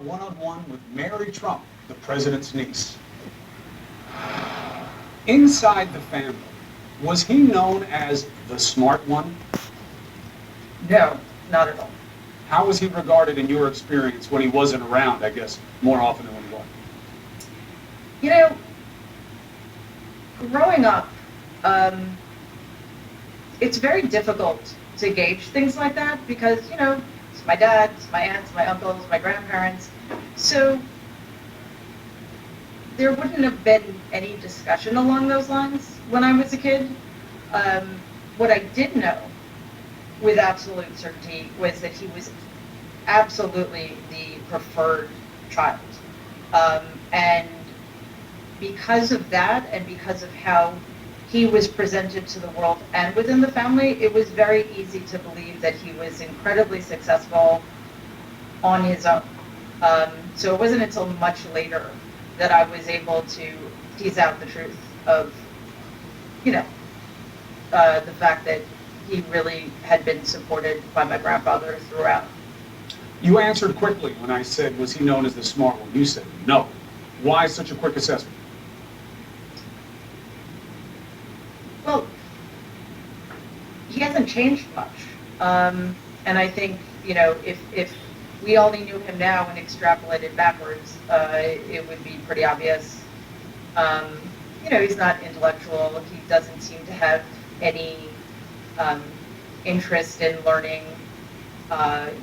one-on-one with Mary Trump, the president's niece. Inside the family, was he known as the smart one? No, not at all. How was he regarded in your experience when he wasn't around, I guess, more often than when he was? You know, growing up, it's very difficult to gauge things like that because, it's my dad, it's my aunts, my uncles, my grandparents. So there wouldn't have been any discussion along those lines when I was a kid. What I did know with absolute certainty was that he was absolutely the preferred child. And because of that, and because of how he was presented to the world and within the family, it was very easy to believe that he was incredibly successful on his own. So it wasn't until much later that I was able to tease out the truth of, the fact that he really had been supported by my grandfather throughout. You answered quickly when I said, was he known as the smart one? You said no. Why such a quick assessment? Well, he hasn't changed much. And I think, if we only knew him now and extrapolated backwards, it would be pretty obvious. He's not intellectual. He doesn't seem to have any interest in learning.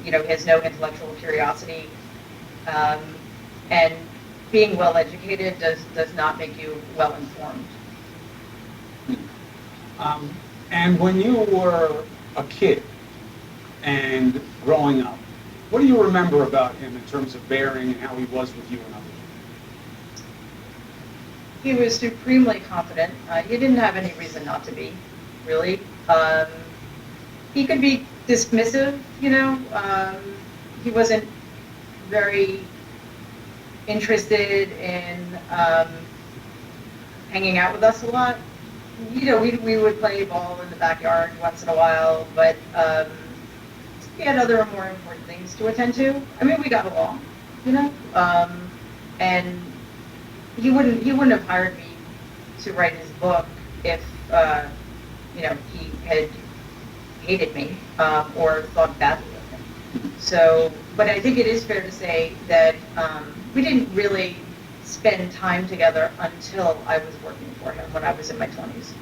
He has no intellectual curiosity. And being well-educated does not make you well-informed. And when you were a kid and growing up, what do you remember about him in terms of bearing and how he was with you and others? He was supremely confident. He didn't have any reason not to be, really. He could be dismissive, he wasn't very interested in hanging out with us a lot. We would play ball in the backyard once in a while, but he had other more important things to attend to. I mean, we got along, and he wouldn't have hired me to write his book if he had hated me or thought badly of him. So, but I think it is fair to say that we didn't really spend time together until I was working for him when I was in my 20s.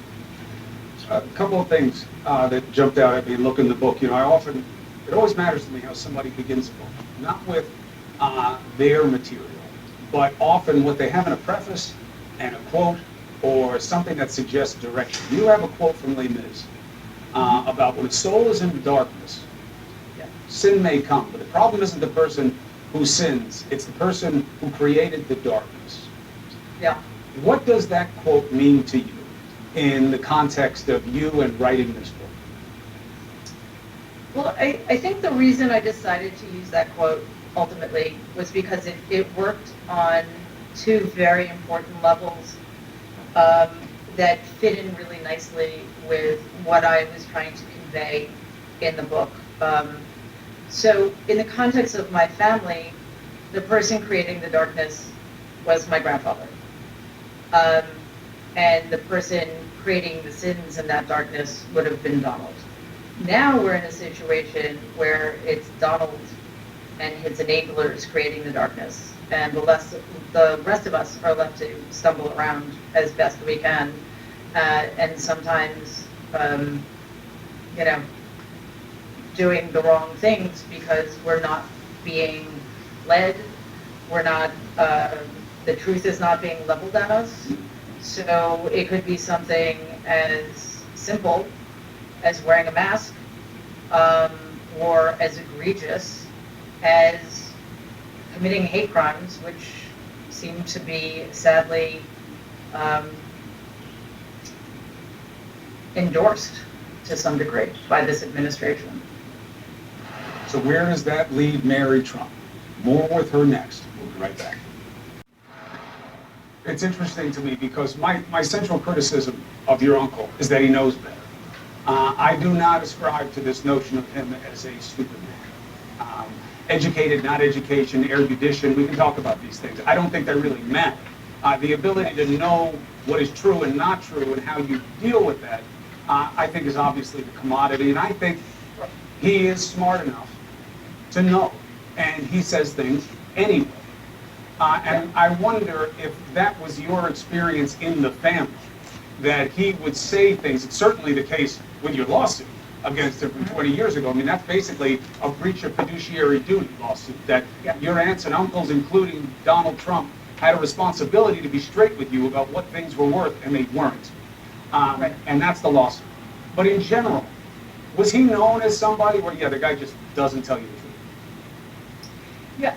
A couple of things that jumped out at me looking the book. It always matters to me how somebody begins a book, not with their material, but often what they have in a preface and a quote or something that suggests direction. You have a quote from Les Mis about when a soul is in darkness, sin may come, but the problem isn't the person who sins, it's the person who created the darkness. Yeah. What does that quote mean to you in the context of you and writing this book? Well, I think the reason I decided to use that quote ultimately was because it worked on two very important levels that fit in really nicely with what I was trying to convey in the book. So in the context of my family, the person creating the darkness was my grandfather. And the person creating the sins in that darkness would have been Donald. Now we're in a situation where it's Donald and his enablers creating the darkness, and the rest of us are left to stumble around as best we can, and sometimes, doing the wrong things because we're not being led, the truth is not being leveled at us. So it could be something as simple as wearing a mask, or as egregious as committing hate crimes, which seem to be sadly endorsed to some degree by this administration. So where does that leave Mary Trump? More with her next. We'll be right back. It's interesting to me because my central criticism of your uncle is that he knows better. I do not ascribe to this notion of him as a stupid man. educated, not education, erudition. We can talk about these things. I don't think they really matter. The ability to know what is true and not true and how you deal with that, I think is obviously the commodity. And I think he is smart enough to know. And he says things anyway. And I wonder if that was your experience in the family, that he would say things. It's certainly the case with your lawsuit against him from 20 years ago. I mean, that's basically a breach of fiduciary duty lawsuit, that your aunts and uncles, including Donald Trump, had a responsibility to be straight with you about what things were worth, and they weren't. And that's the lawsuit. But in general, was he known as somebody where, the guy just doesn't tell you the truth? Yeah,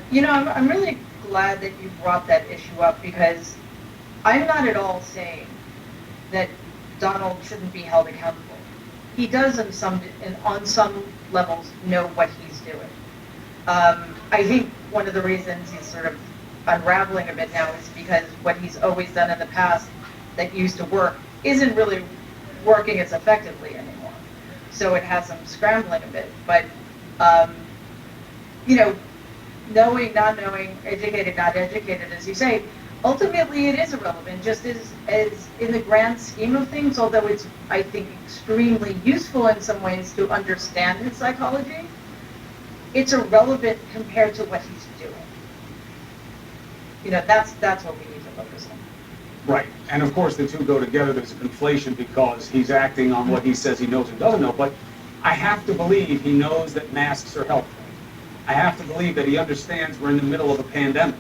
I'm really glad that you brought that issue up, because I'm not at all saying that Donald shouldn't be held accountable. He does on some levels know what he's doing. I think one of the reasons he's sort of unraveling a bit now is because what he's always done in the past that used to work isn't really working as effectively anymore. So it has him scrambling a bit. But, knowing, not knowing, educated, not educated, as you say, ultimately it is irrelevant, just as in the grand scheme of things, although it's, I think, extremely useful in some ways to understand his psychology, it's irrelevant compared to what he's doing. That's what we need to focus on. Right, and of course the two go together. There's a conflation because he's acting on what he says he knows and doesn't know, but I have to believe he knows that masks are helpful. I have to believe that he understands we're in the middle of a pandemic,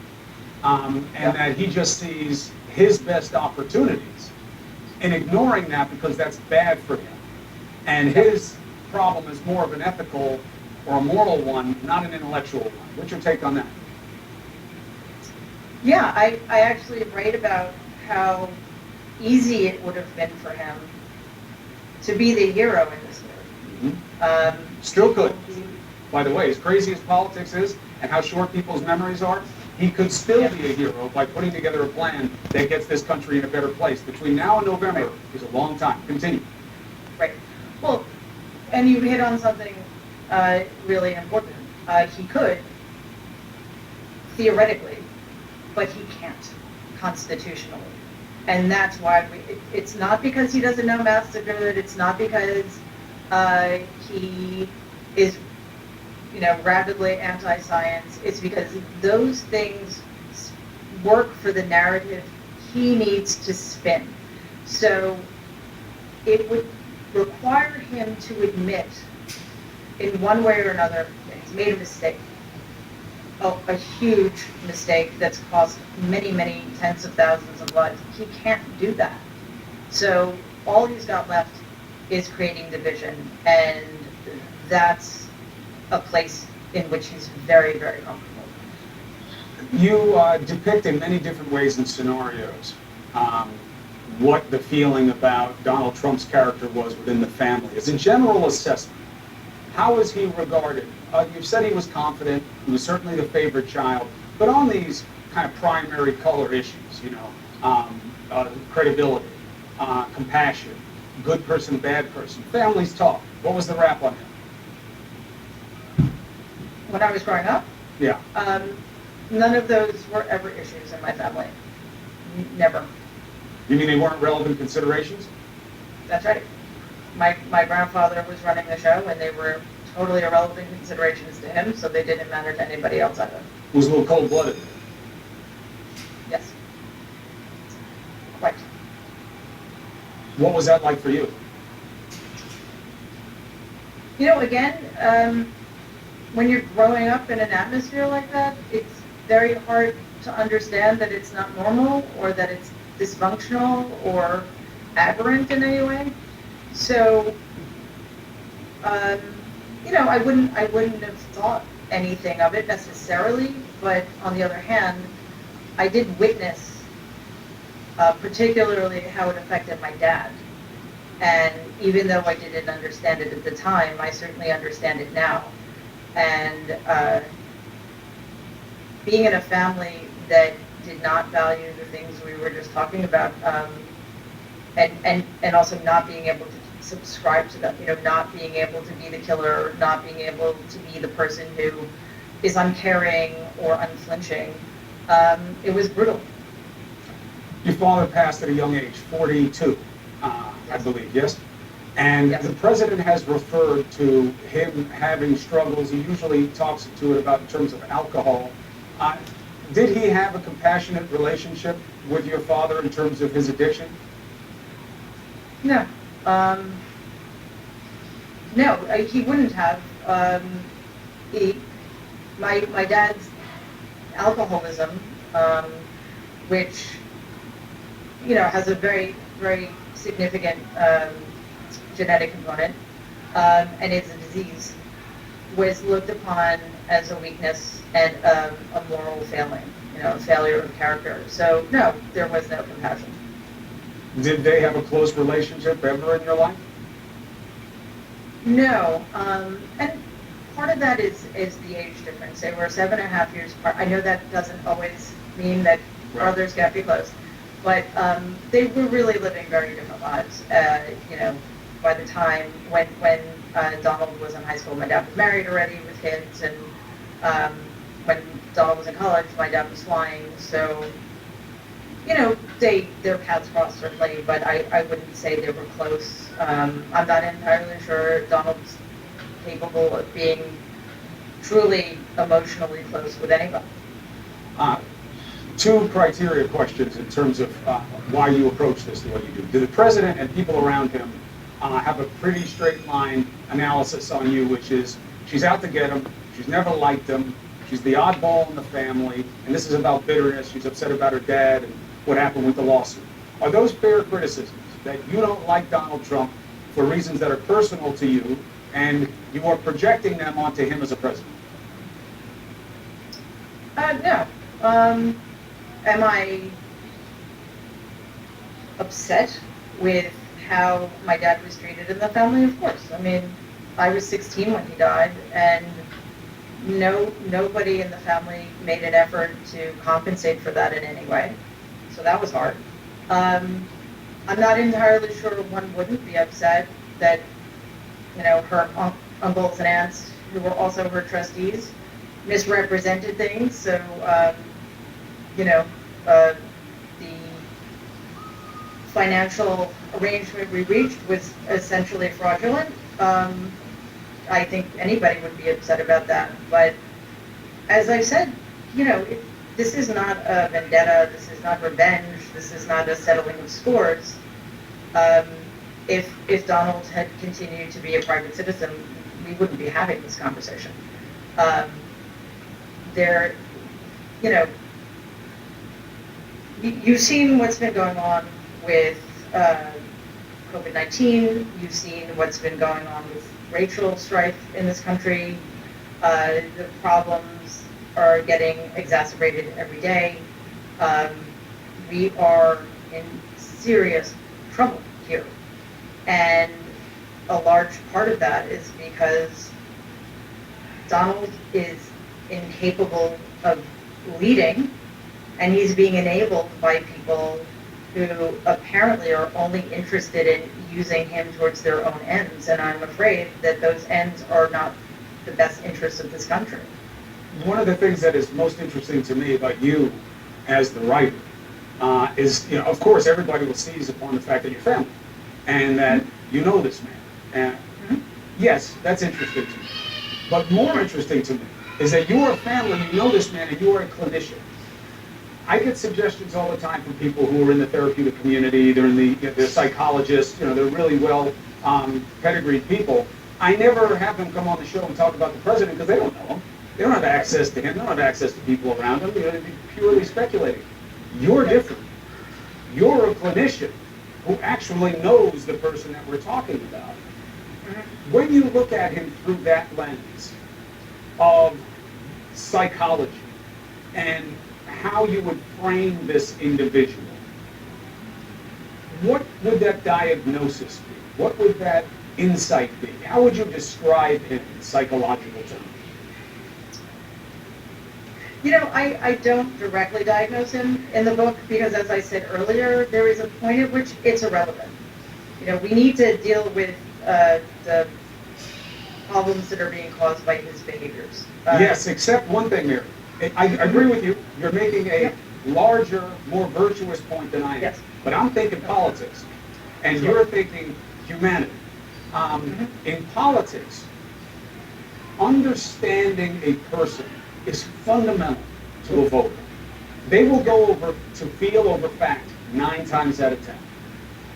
and that he just sees his best opportunities in ignoring that because that's bad for him. And his problem is more of an ethical or a moral one, not an intellectual one. What's your take on that? Yeah, I actually write about how easy it would have been for him to be the hero in this movie. Still could. By the way, as crazy as politics is and how short people's memories are, he could still be a hero by putting together a plan that gets this country in a better place. Between now and November is a long time. Continue. Right. Well, and you hit on something really important. He could, theoretically, but he can't constitutionally. And that's why it's not because he doesn't know masks are good. It's not because he is, rabidly anti-science. It's because those things work for the narrative he needs to spin. So it would require him to admit in one way or another that he's made a mistake. A huge mistake that's cost many, many tens of thousands of lives. He can't do that. So all he's got left is creating division, and that's a place in which he's very, very comfortable. You depict in many different ways and scenarios what the feeling about Donald Trump's character was within the family. As a general assessment, how is he regarded? You've said he was confident, he was certainly the favorite child, but on these kind of primary color issues, credibility, compassion, good person, bad person, families talk. What was the rap on him? When I was growing up? Yeah. None of those were ever issues in my family. Never. You mean they weren't relevant considerations? That's right. My grandfather was running the show, and they were totally irrelevant considerations to him, so they didn't matter to anybody else either. He was a little cold-blooded. Yes. Quite. What was that like for you? Again, when you're growing up in an atmosphere like that, it's very hard to understand that it's not normal or that it's dysfunctional or aberrant in any way. So, I wouldn't have thought anything of it necessarily, but on the other hand, I did witness particularly how it affected my dad. And even though I didn't understand it at the time, I certainly understand it now. And being in a family that did not value the things we were just talking about, and also not being able to subscribe to them, not being able to be the killer, not being able to be the person who is uncaring or unflinching. It was brutal. Your father passed at a young age, 42, I believe, yes? And Yes. the president has referred to him having struggles. He usually talks to it about in terms of alcohol. Did he have a compassionate relationship with your father in terms of his addiction? No. No, he wouldn't have. My dad's alcoholism, which, has a very, very significant genetic component, and it's a disease, was looked upon as a weakness and a moral failing, a failure of character. So no, there was no compassion. Did they have a close relationship ever in your life? No, and part of that is the age difference. They were 7.5 years apart. I know that doesn't always mean that brothers can't be close, but they were really living very different lives. By the time when Donald was in high school, my dad was married already with kids, and when Donald was in college, my dad was flying. So, their paths crossed certainly, but I wouldn't say they were close. I'm not entirely sure Donald's capable of being truly emotionally close with anybody. Two criteria questions in terms of why you approach this the way you do. Do the president and people around him have a pretty straight line analysis on you, which is she's out to get him, she's never liked him, she's the oddball in the family, and this is about bitterness, she's upset about her dad and what happened with the lawsuit. Are those fair criticisms, that you don't like Donald Trump for reasons that are personal to you, and you are projecting them onto him as a president? No. Am I upset with how my dad was treated in the family? Of course. I mean, I was 16 when he died, and nobody in the family made an effort to compensate for that in any way. So that was hard. I'm not entirely sure one wouldn't be upset that, her uncles and aunts, who were also her trustees, misrepresented things. So, the financial arrangement we reached was essentially fraudulent. I think anybody would be upset about that. But as I said, this is not a vendetta, this is not revenge, this is not a settling of scores. If Donald had continued to be a private citizen, we wouldn't be having this conversation. You've seen what's been going on with COVID-19, you've seen what's been going on with racial strife in this country. The problems are getting exacerbated every day. We are in serious trouble here. And a large part of that is because Donald is incapable of leading, and he's being enabled by people who apparently are only interested in using him towards their own ends. And I'm afraid that those ends are not the best interests of this country. One of the things that is most interesting to me about you as the writer is, of course, everybody will seize upon the fact that you're family and that you know this man. And yes, that's interesting to me. But more interesting to me is that you are a family, you know this man, and you are a clinician. I get suggestions all the time from people who are in the therapeutic community, they're psychologists, they're really well pedigreed people. I never have them come on the show and talk about the president because they don't know him. They don't have access to him. They don't have access to people around him. They'd be purely speculating. You're different. You're a clinician who actually knows the person that we're talking about. When you look at him through that lens of psychology and how you would frame this individual, what would that diagnosis be? What would that insight be? How would you describe him in psychological terms? I don't directly diagnose him in the book because, as I said earlier, there is a point at which it's irrelevant. We need to deal with the problems that are being caused by his behaviors. Yes, except one thing, Mary. I agree with you. You're making a larger, more virtuous point than I am. Yes. But I'm thinking politics, and Sure. you're thinking humanity. In politics, understanding a person is fundamental to a voter. They will go over to feel over fact 9 times out of 10.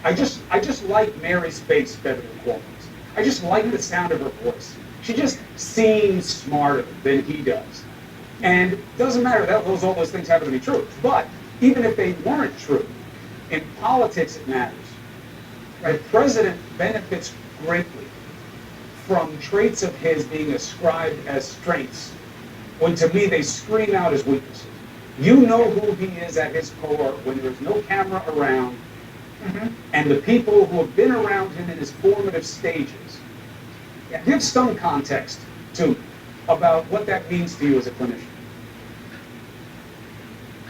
I just like Mary's face better than Cuomo's. I just like the sound of her voice. She just seems smarter than he does. And it doesn't matter that all those things happen to be true. But even if they weren't true, in politics it matters. The president benefits greatly from traits of his being ascribed as strengths, when to me they scream out as weaknesses. You know who he is at his core when there's no camera around, and the people who have been around him in his formative stages. Give some context to about what that means to you as a clinician.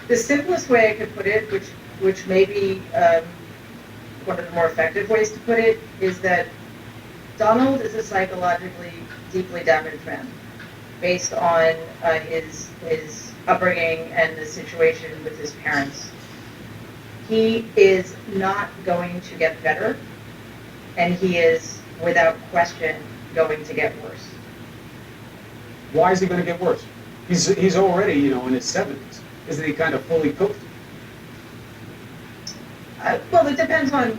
The simplest way I could put it, which may be one of the more effective ways to put it, is that Donald is a psychologically deeply damaged man, based on his upbringing and the situation with his parents. He is not going to get better, and he is, without question, going to get worse. Why is he going to get worse? He's already, in his 70s. Isn't he kind of fully cooked? Well, it depends on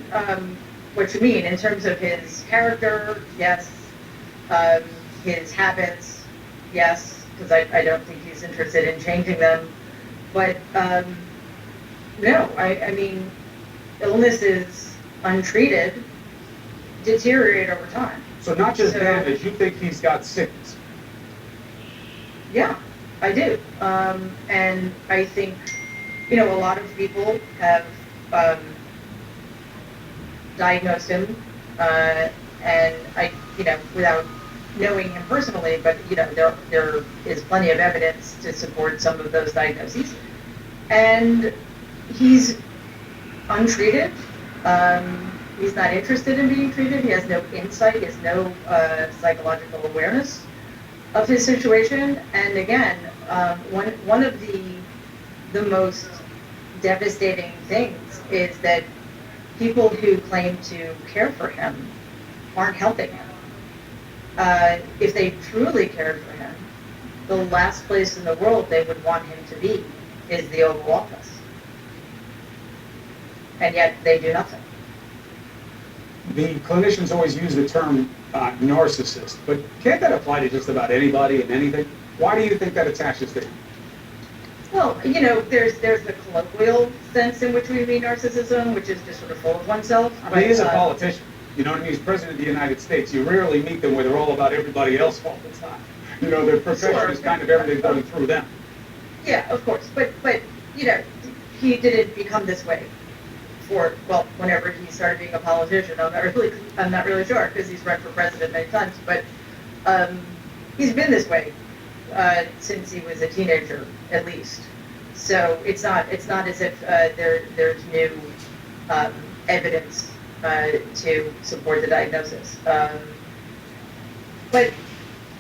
what you mean. In terms of his character, yes. His habits, yes, because I don't think he's interested in changing them. But no, I mean, illnesses untreated deteriorate over time. So not just damage, you think he's got sickness? Yeah, I do. And I think, a lot of people have diagnosed him, and I, without knowing him personally, but, there is plenty of evidence to support some of those diagnoses. And he's untreated. He's not interested in being treated. He has no insight. He has no psychological awareness of his situation. And again, one of the most devastating things is that people who claim to care for him aren't helping him. If they truly cared for him, the last place in the world they would want him to be is the Oval Office. And yet they do nothing. The clinicians always use the term narcissist, but can't that apply to just about anybody and anything? Why do you think that attaches to him? Well, there's the colloquial sense in which we mean narcissism, which is just sort of full of oneself. I mean, he is a politician. You know what I mean? He's president of the United States. You rarely meet them where they're all about everybody else all the time. Their profession is kind of everything going through them. Yeah, of course. But he didn't become this way whenever he started being a politician. I'm not really sure, because he's run for president many times, but he's been this way since he was a teenager, at least. So it's not as if there's new evidence to support the diagnosis. But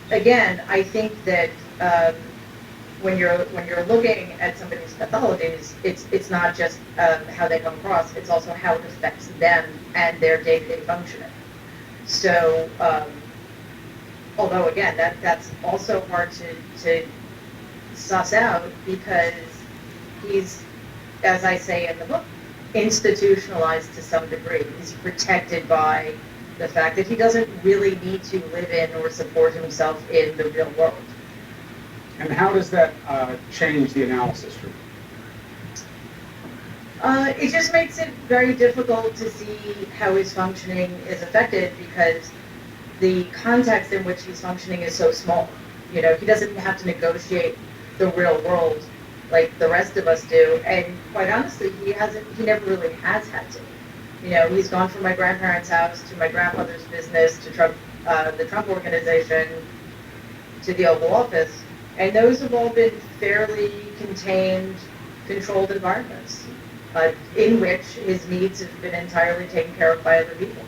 again, I think that when you're looking at somebody's pathologies, it's not just how they come across; it's also how it affects them and their day-to-day functioning. So, although again, that's also hard to suss out, because he's, as I say in the book, institutionalized to some degree. He's protected by the fact that he doesn't really need to live in or support himself in the real world. And how does that change the analysis for you? It just makes it very difficult to see how his functioning is affected, because the context in which he's functioning is so small. He doesn't have to negotiate the real world like the rest of us do, and quite honestly, he never really has had to. He's gone from my grandparents' house to my grandmother's business to the Trump Organization to the Oval Office, and those have all been fairly contained, controlled environments in which his needs have been entirely taken care of by other people.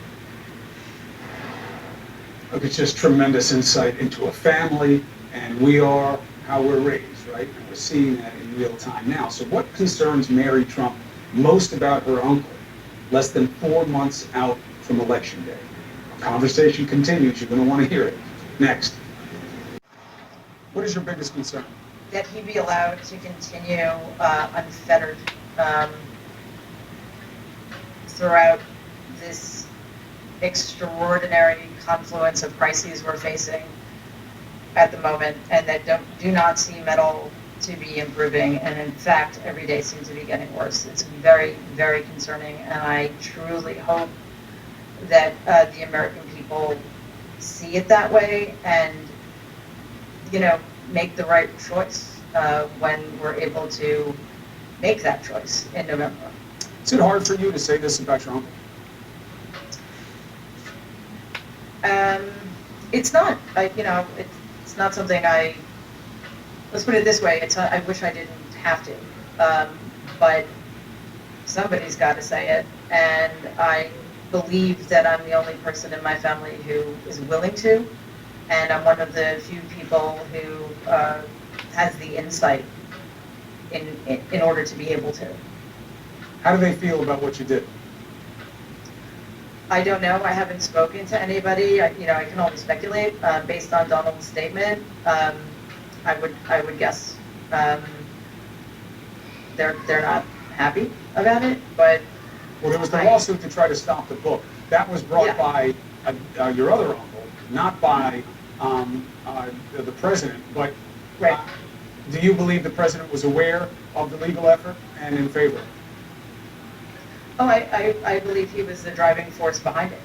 Look, it's just tremendous insight into a family And we are how we're raised, right? And we're seeing that in real time now. So what concerns Mary Trump most about her uncle, less than 4 months out from Election Day? Conversation continues. You're going to want to hear it. Next. What is your biggest concern? That he be allowed to continue unfettered throughout this extraordinary confluence of crises we're facing at the moment, and that do not seem at all to be improving, and in fact, every day seems to be getting worse. It's very, very concerning, and I truly hope that the American people see it that way and, make the right choice when we're able to make that choice in November. Is it hard for you to say this about your uncle? It's not. It's not something let's put it this way. I wish I didn't have to, but somebody's got to say it, and I believe that I'm the only person in my family who is willing to, and I'm one of the few people who has the insight in order to be able to. How do they feel about what you did? I don't know. I haven't spoken to anybody. I can only speculate based on Donald's statement. I would guess they're not happy about it. But well, there was the lawsuit to try to stop the book. That was brought by your other uncle, not by the president. But right. Do you believe the president was aware of the legal effort and in favor? Oh, I believe he was the driving force behind it.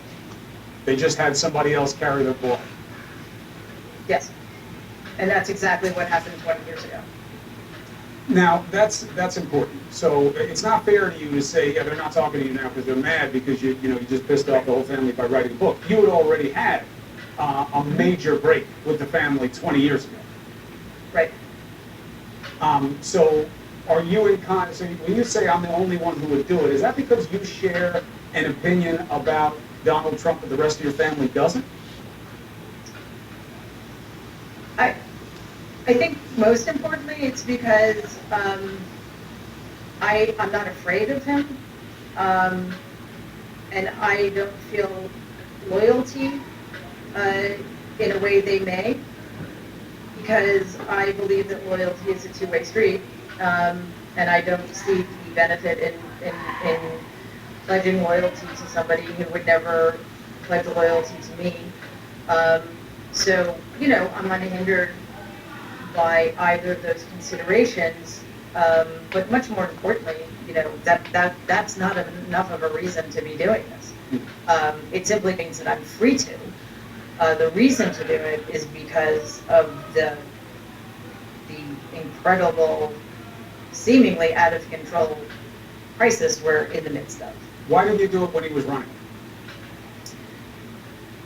They just had somebody else carry their ball. Yes. And that's exactly what happened 20 years ago. Now, that's important. So it's not fair to you to say, yeah, they're not talking to you now because they're mad because you just pissed off the whole family by writing a book. You had already had a major break with the family 20 years ago. Right. So are you so when you say I'm the only one who would do it, is that because you share an opinion about Donald Trump that the rest of your family doesn't? I think most importantly, it's because I'm not afraid of him, and I don't feel loyalty in a way they may, because I believe that loyalty is a two-way street, and I don't see the benefit in pledging loyalty to somebody who would never pledge loyalty to me. So, I'm unhindered by either of those considerations, but much more importantly, that's not enough of a reason to be doing this. It simply means that I'm free to. The reason to do it is because of the incredible, seemingly out of control crisis we're in the midst of. Why did you do it when he was running?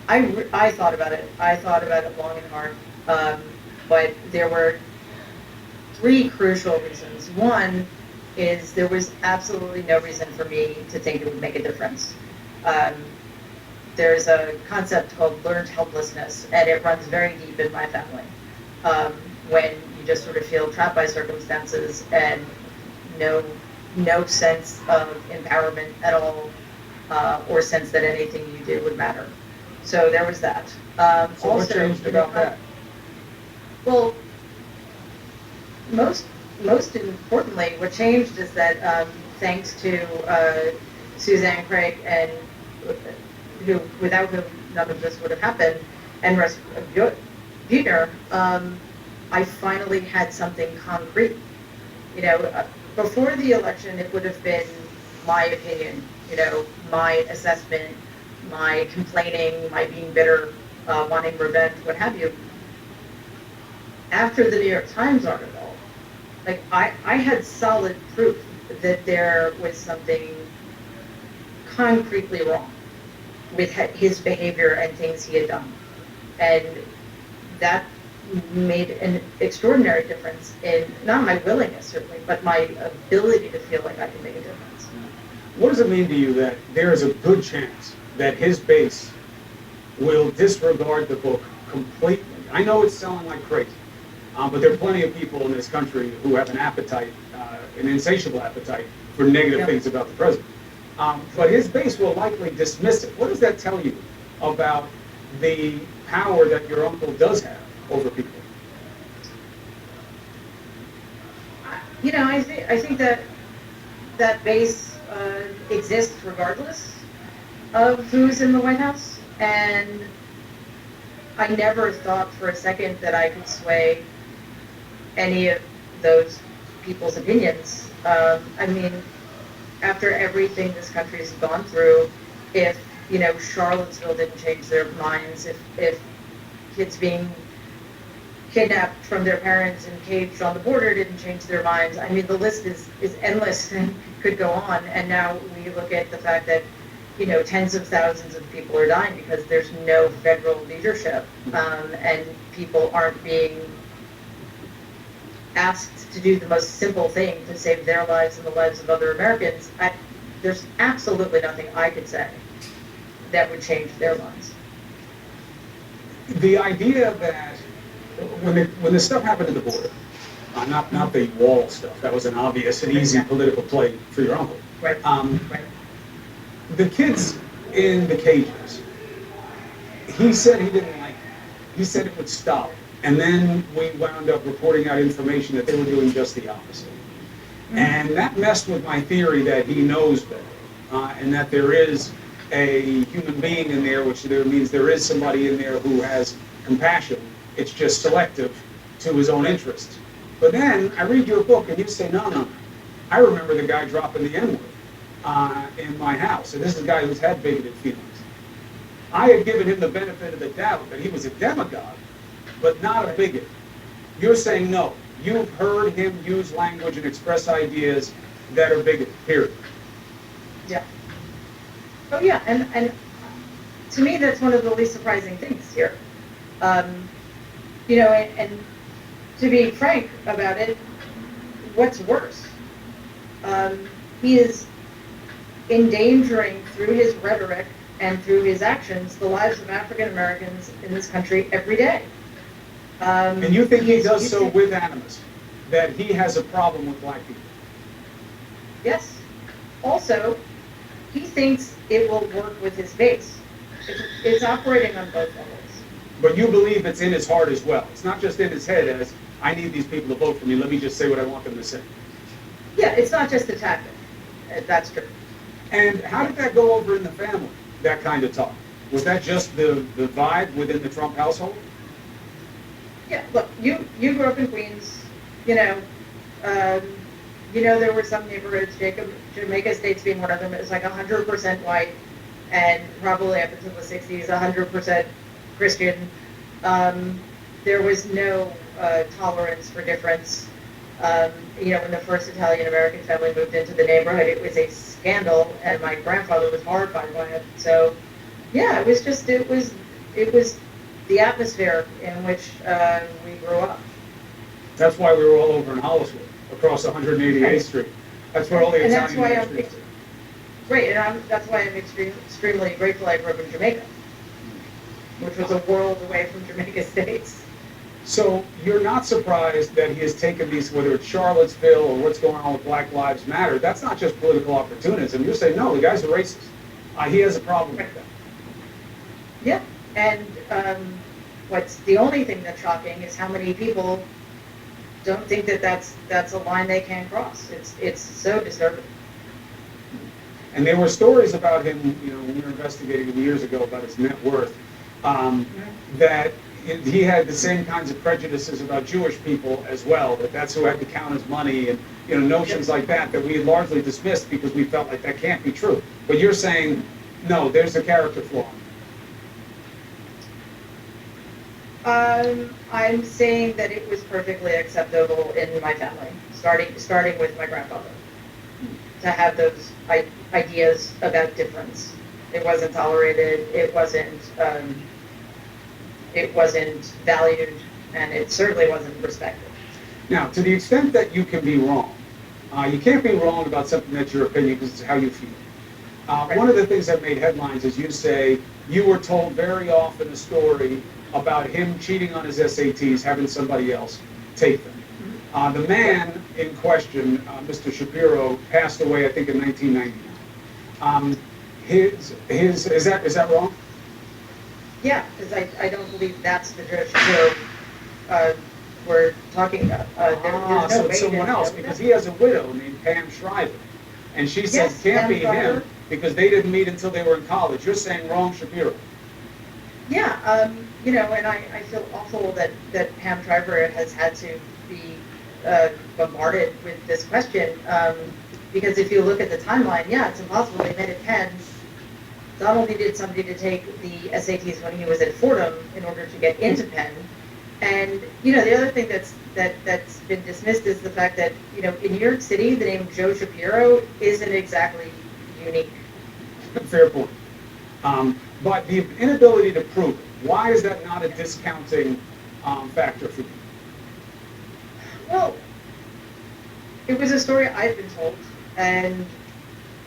I thought about it. I thought about it long and hard. But there were three crucial reasons. One is there was absolutely no reason for me to think it would make a difference. There's a concept called learned helplessness, and it runs very deep in my family. When you just sort of feel trapped by circumstances and no sense of empowerment at all, or sense that anything you do would matter. So there was that. So what changed about that? Well, most importantly, what changed is that thanks to Suzanne Craig, and without whom none of this would have happened, and Russ Buettner, I finally had something concrete. Before the election, it would have been my opinion, my assessment, my complaining, my being bitter, wanting revenge, what have you. After the New York Times article, I had solid proof that there was something concretely wrong with his behavior and things he had done. And that made an extraordinary difference in, not my willingness certainly, but my ability to feel like I can make a difference. What does it mean to you that there is a good chance that his base will disregard the book completely? I know it's selling like crazy, But there are plenty of people in this country who have an appetite, an insatiable appetite for negative Yep. things about the president. But his base will likely dismiss it. What does that tell you about the power that your uncle does have over people? I think that that base exists regardless of who's in the White House, and I never thought for a second that I could sway any of those people's opinions. I mean, after everything this country has gone through, if Charlottesville didn't change their minds, if kids being kidnapped from their parents and caged on the border didn't change their minds. I mean, the list is endless and could go on. And now we look at the fact that, tens of thousands of people are dying because there's no federal leadership, and people aren't being asked to do the most simple thing to save their lives and the lives of other Americans. There's absolutely nothing I could say that would change their minds. The idea that when the stuff happened at the border, not the wall stuff, that was an obvious and easy political play for your uncle. Right. Right. The kids in the cages, he said he didn't like it. He said it would stop. And then we wound up reporting out information that they were doing just the opposite. Mm-hmm. And that messed with my theory that he knows better, and that there is a human being in there, which means there is somebody in there who has compassion. It's just selective to his own interest. But then I read your book and you say, no. I remember the guy dropping the N-word in my house. And this is a guy who's had bigoted feelings. I had given him the benefit of the doubt that he was a demagogue, but not a bigot. You're saying no. You've heard him use language and express ideas that are bigoted, period. Yeah. Oh yeah, and to me that's one of the least surprising things here. And to be frank about it, what's worse? He is endangering through his rhetoric and through his actions the lives of African Americans in this country every day. And you think he does so with animus, that he has a problem with black people? Yes. Also, he thinks it will work with his base. It's operating on both levels. But you believe it's in his heart as well. It's not just in his head as, I need these people to vote for me, let me just say what I want them to say. Yeah, it's not just a tactic. That's true. And how did that go over in the family, that kind of talk? Was that just the vibe within the Trump household? Yeah, look, you grew up in Queens, there were some neighborhoods, Jamaica Estates being one of them, it was like 100% white, and probably up until the 60s, 100% Christian. There was no tolerance for difference. When the first Italian-American family moved into the neighborhood, it was a scandal, and my grandfather was horrified by it. So, yeah, it was the atmosphere in which we grew up. That's why we were all over in Holliswood, across 188th Street. That's where all the Italian-Americans. Great, and that's why I'm extremely grateful I grew up in Jamaica, which was a world away from Jamaica Estates. So you're not surprised that he has taken these, whether it's Charlottesville or what's going on with Black Lives Matter, that's not just political opportunism. You're saying, no, the guy's a racist. He has a problem with that. Yeah, and what's the only thing that's shocking is how many people don't think that that's a line they can't cross. It's so disturbing. And there were stories about him, when we were investigating him years ago about his net worth, that he had the same kinds of prejudices about Jewish people as well, that's who had to count his money and notions like that we had largely dismissed because we felt like that can't be true. But you're saying, no, there's a character flaw. I'm saying that it was perfectly acceptable in my family, starting with my grandfather, to have those ideas about difference. It wasn't tolerated. It wasn't valued, and it certainly wasn't respected. Now, to the extent that you can be wrong, you can't be wrong about something that's your opinion because it's how you feel. Right. One of the things that made headlines is you say you were told very often a story about him cheating on his SATs, having somebody else, take them. The man in question, Mr. Shapiro, passed away, I think, in 1999. Is that wrong? Yeah, because I don't believe that's the Joe Shapiro we're talking about. There's no So way it's someone to else, know because that. he has a widow named Pam Shriver. And she said, Yes, can't Pam be Shriver. him, because they didn't meet until they were in college. You're saying wrong Shapiro. Yeah, and I feel awful that Pam Shriver has had to be bombarded with this question, because if you look at the timeline, yeah, it's impossible. They met at Penn. Donald needed somebody to take the SATs when he was at Fordham in order to get into Penn. And the other thing that's been dismissed is the fact that in New York City, the name Joe Shapiro isn't exactly unique. Fair point. But the inability to prove it, why is that not a discounting factor for you? Well, it was a story I've been told, and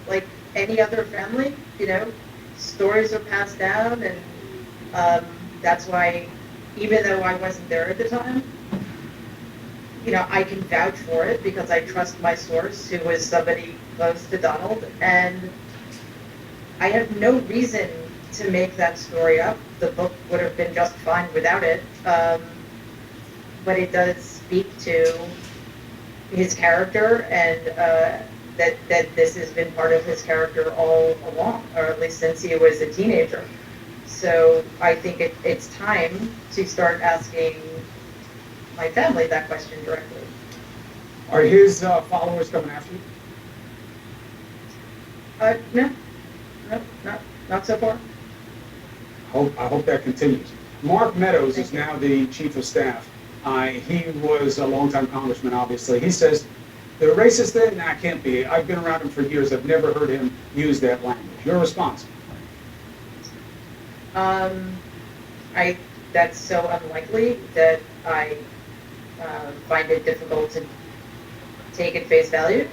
like any other family, stories are passed down, and that's why, even though I wasn't there at the time, I can vouch for it because I trust my source, who was somebody close to Donald, and I have no reason to make that story up. The book would have been just fine without it, but it does speak to his character, and that this has been part of his character all along, or at least since he was a teenager. So I think it's time to start asking my family that question directly. Are his followers coming after you? No, not so far. I hope that continues. Mark Meadows is now the chief of staff. He was a longtime congressman, obviously. He says, the racist thing? Nah, can't be. I've been around him for years. I've never heard him use that language. Your response? That's so unlikely that I find it difficult to take at face value.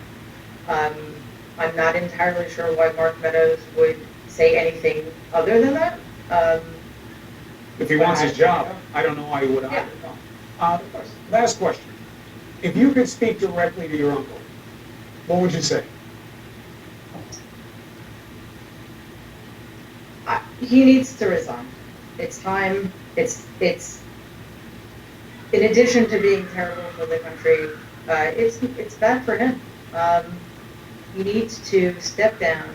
I'm not entirely sure why Mark Meadows would say anything other than that. If he wants his job, I don't know why he would either. Of course. Last question. If you could speak directly to your uncle, what would you say? He needs to resign. It's time. It's in addition to being terrible for the country, it's bad for him. He needs to step down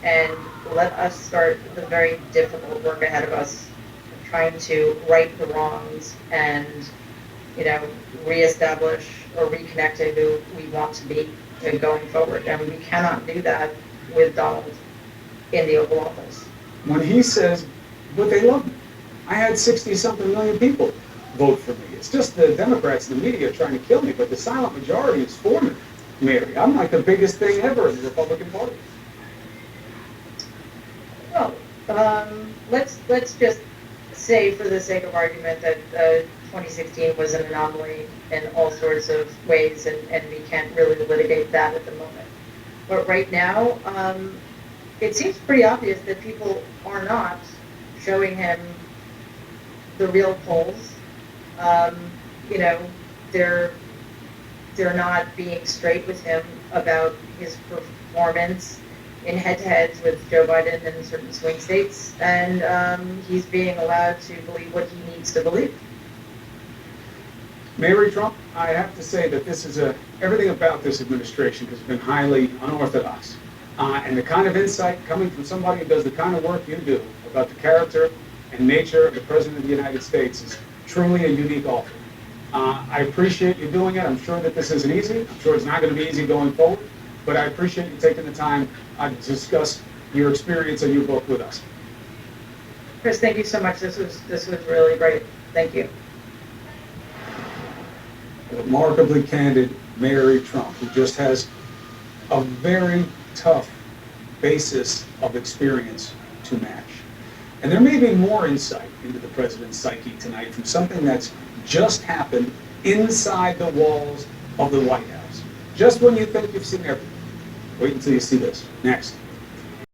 and let us start the very difficult work ahead of us, trying to right the wrongs and reestablish or reconnect to who we want to be going forward. And we cannot do that with Donald in the Oval Office. When he says, but they love me. I had 60-something million people vote for me. It's just the Democrats and the media trying to kill me, but the silent majority is for me, Mary. I'm like the biggest thing ever in the Republican Party. Well, let's just say, for the sake of argument, that 2016 was an anomaly in all sorts of ways, and we can't really litigate that at the moment. But right now, it seems pretty obvious that people are not showing him the real polls. They're not being straight with him about his performance in head-to-heads with Joe Biden in certain swing states, and he's being allowed to believe what he needs to believe. Mary Trump, I have to say that this is everything about this administration has been highly unorthodox. And the kind of insight coming from somebody who does the kind of work you do about the character and nature of the President of the United States is truly a unique offer. I appreciate you doing it. I'm sure that this isn't easy. I'm sure it's not going to be easy going forward. But I appreciate you taking the time to discuss your experience and your book with us. Chris, thank you so much. This was really great. Thank you. Remarkably candid Mary Trump, who just has a very tough basis of experience to match. And there may be more insight into the president's psyche tonight from something that's just happened inside the walls of the White House. Just when you think you've seen everything. Wait until you see this. Next.